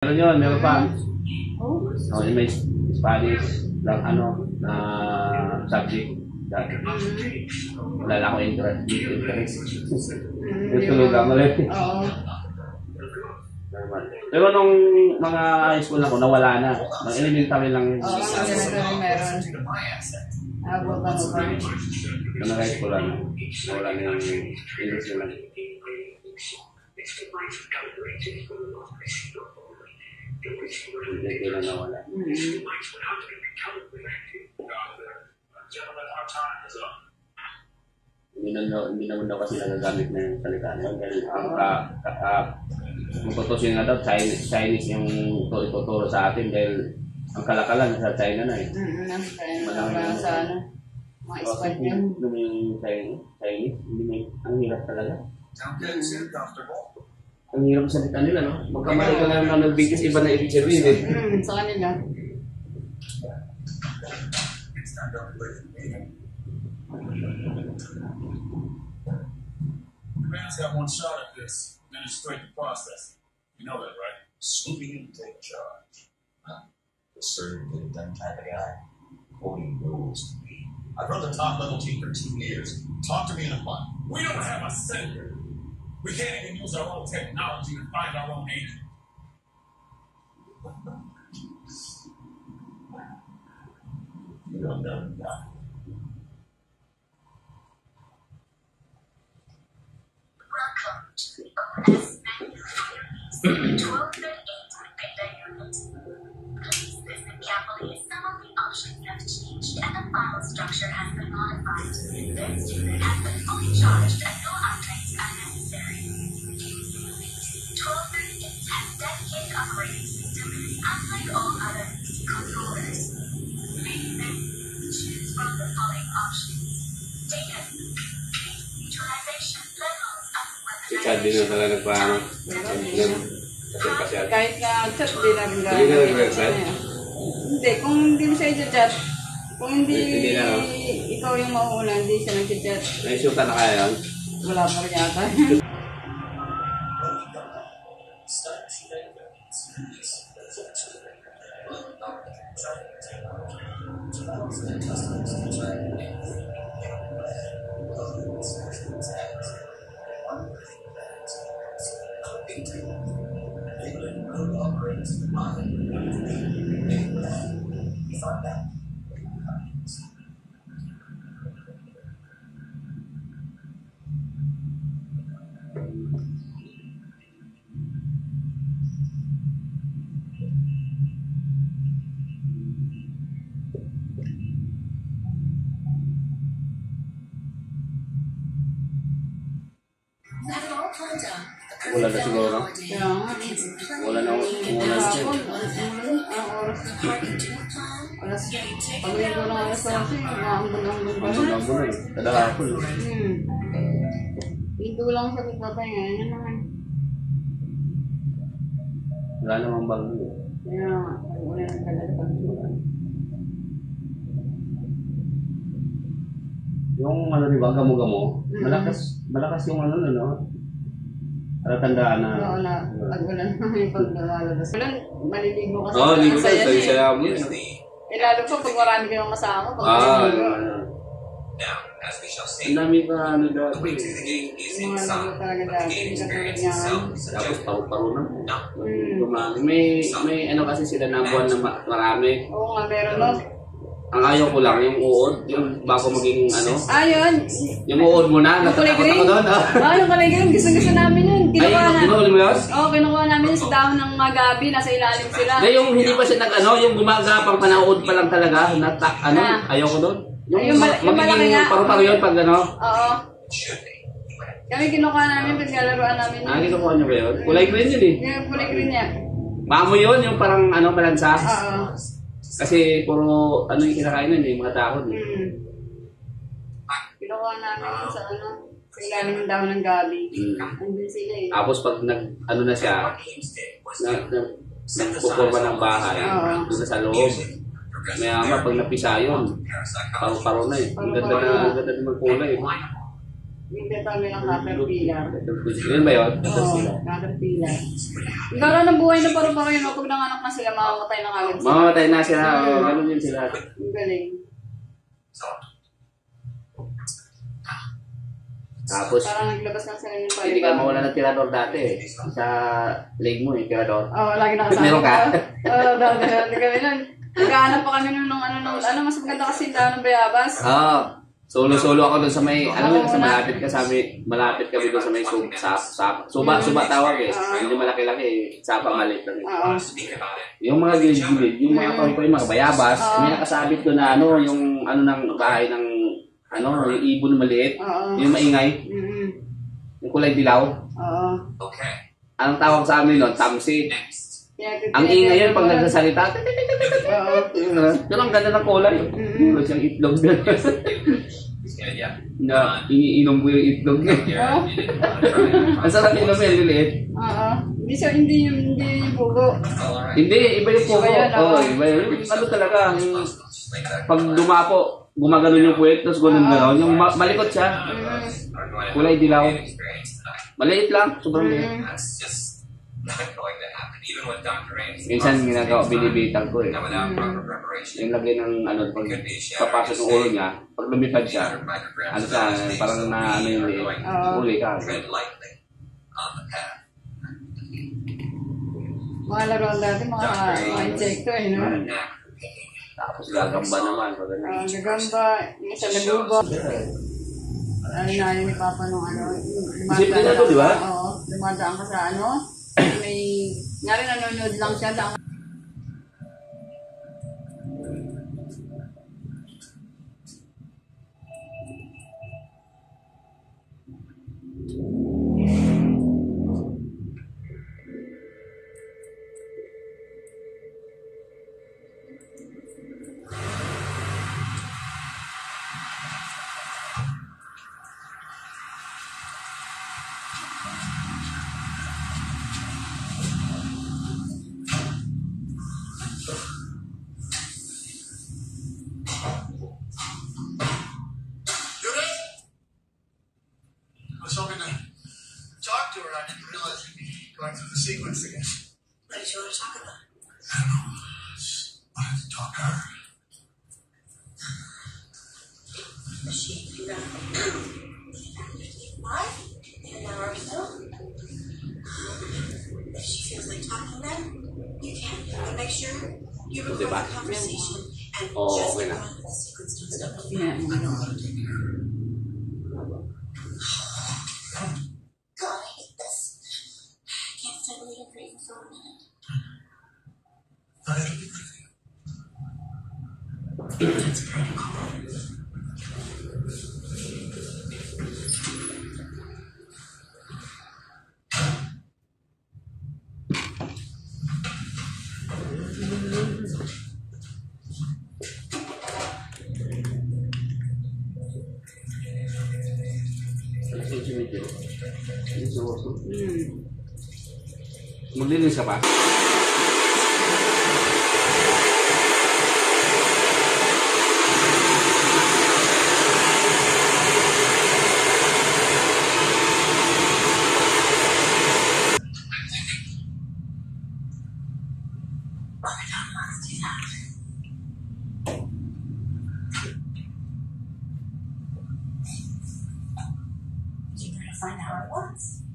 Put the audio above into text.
Meron yun, meron pa. Oh. Oh, may Spanish lang na subject. Dati. Wala na akong interest. Yung tulugan mo rin. Oo. Pero nung mga high school ako, nawala na. Nung elementary lang yun. Oo, meron. Abutan mo pa. Nung high school lang, nawala na yung English nila. Hindi ko na nawala. Hindi naman daw kasi nagagamit na yung salita niya. Dahil ang tutusin nga daw, Chinese yung ituturo sa atin dahil ang kalakalan sa China na eh. Wala sa ano. Mga spot yun. Yung Chinese, ang hirap talaga. Ang hirap sa salita nila, no? Magkamali ka lang ng nagbigis, iba na ibig sabihin eh. Sa kanila. Man's got one shot at this, then it's straight to process. You know that, right? Swooping in to take charge. Huh? The certain get it done type of guy. Cody knows to me. I've run the top level team for 2 years. Talk to me in a month. We don't have a senator. We can't even use our own technology to find our own agent. You don't know that. Welcome to the OS Manufacturers 1238 Beta Unit. Please listen carefully as some of the options have changed and the final structure has been modified. This unit has been fully charged and no upgrades are necessary. 1238 has dedicated operating system unlike all other PC controllers. Choose from the following options. Data, utilization levels of Si Chad din na talaga nagpaano. Kahit na chat, di na rin Hindi na nag-website? Hindi, kung hindi mo siya i-chat, kung hindi na, no? Ikaw yung mauuna, hindi siya nag-chat. Naisuta na kaya yun? Wala pa rin yata. Wala na siguro. Kaya nga. Wala na siya. Ang oras. Pag-ligo ng alas na kasi, maambun-ambun pa rin. Ang na eh. Kadahapon. Ligo lang sa pagpapahinga. Yan naman. Wala namang bago eh. Kaya nga. Wala nang talaga pag-ligo. Yung di ba, gamo-gamo, malakas yung tandaan na. Oo na, pag wala naman yung pag-lalabas. Wala, maliligo kasi. Oo, ligo ka, saya mo. Lalo pa pag marami kayong kasama. Ang dami ka dati. Mga lago talaga dati. Katulad niya. Tapos paru-paro na. May kasi sila na buwan na marami. Oo nga, meron no. Ang ayaw ko lang, yung uod, yung bago maging Yun. Yung uod mo na, natatakot ako doon. Yung kulay green, gusto namin yun. Kinuha mo yun? Oo, kinuha namin sa dahon ng magabi, nasa ilalim sila. Yung hindi pa siya yung gumagapang panauod pa lang talaga, ayaw ko doon. Yung malaki nga. Paru-paro yun pag Oo. Kami kinuha namin, pagkalaruan namin yun. Kinuha nyo ba yun? Kulay green yun eh. Yung kulay green niya. Maamoy yun, yung parang malansa. Oo. Kasi puro yung kinakain nun mga dahon. Kinuha namin sa sa ilalim ng dahon ng gabi. Andun sila eh. Tapos pag na siya, nagpuporma ng bahay, doon sa loob. Maya pag napisa yun, paru-paro na eh. Ang ganda na magkulay eh. Yung detami ng caterpillar. Yun ba yun? Oo, caterpillar. Nagkaroon ng buhay na paru pa kayo, no? Pag nanganak na sila, mamamatay na kagad sila. Mamamatay na sila. Oh, ganun yun sila. Ang galing. Tapos, Parang naglabas na sila yung hindi ka mawala ng tirador dati eh. Sa leg mo eh, tirador. Oo, lagi nakasama. Meron ka? Oo, dati kami nun. Nagkahanap pa kami nun ng mas maganda kasi ng bayabas. Oo. Solo-solo ako doon sa may, sa malapit kami doon sa may suba tawag eh. Hindi malaki-laki eh. Sapa maliit lang eh. Oo. Yung mga gilid-gilid, yung mga toy mga bayabas, may nakasabit doon na yung ng bahay ng yung ibon maliit, yung maingay, yung kulay dilaw. Oo. Anong tawag sa amin nun? Tamsi. Ang ingay yun pag nagsasalita. Pero ang ganda ng kulay. Meron siyang itlog doon. Na iniinom ko yung itlog niya. Ang sarap inom yung liliit. Oo. Hindi yung bugo. Hindi, iba yung pugo. Iba yun. Ano talaga, pag dumapo, gumaganon yung puwet, tapos gano'n. Yung malikot siya. Kulay dilaw. Maliit lang, sobrang liit. Minsan ginagawa, binibitang ko eh. Yung lagay ng pag papasok ng ulo niya, pag lumipad siya, parang na yung liit. Uli ka. Mga laruan dati, mga insekto eh, no? Tapos gagamba naman. Gagamba, yung sa lagubo. Alinayo ni Papa nung Simple na to, di ba? Oo, dumadaan ka sa may, nga rin nanonood lang siya lang. Going through the sequence again. What did you want to talk about? I don't know. Just wanted to talk to her. Is she around? What? In an hour or so? If she feels like talking then, you can. But make sure you record the conversation and just okay go na. on with the sequence and stuff. Yeah. I know how to take care of her. God, I hate this. I can't stand waiting for you for a minute. But it'll be good. That's protocol. Maglinis ka pa? You better find out what it was.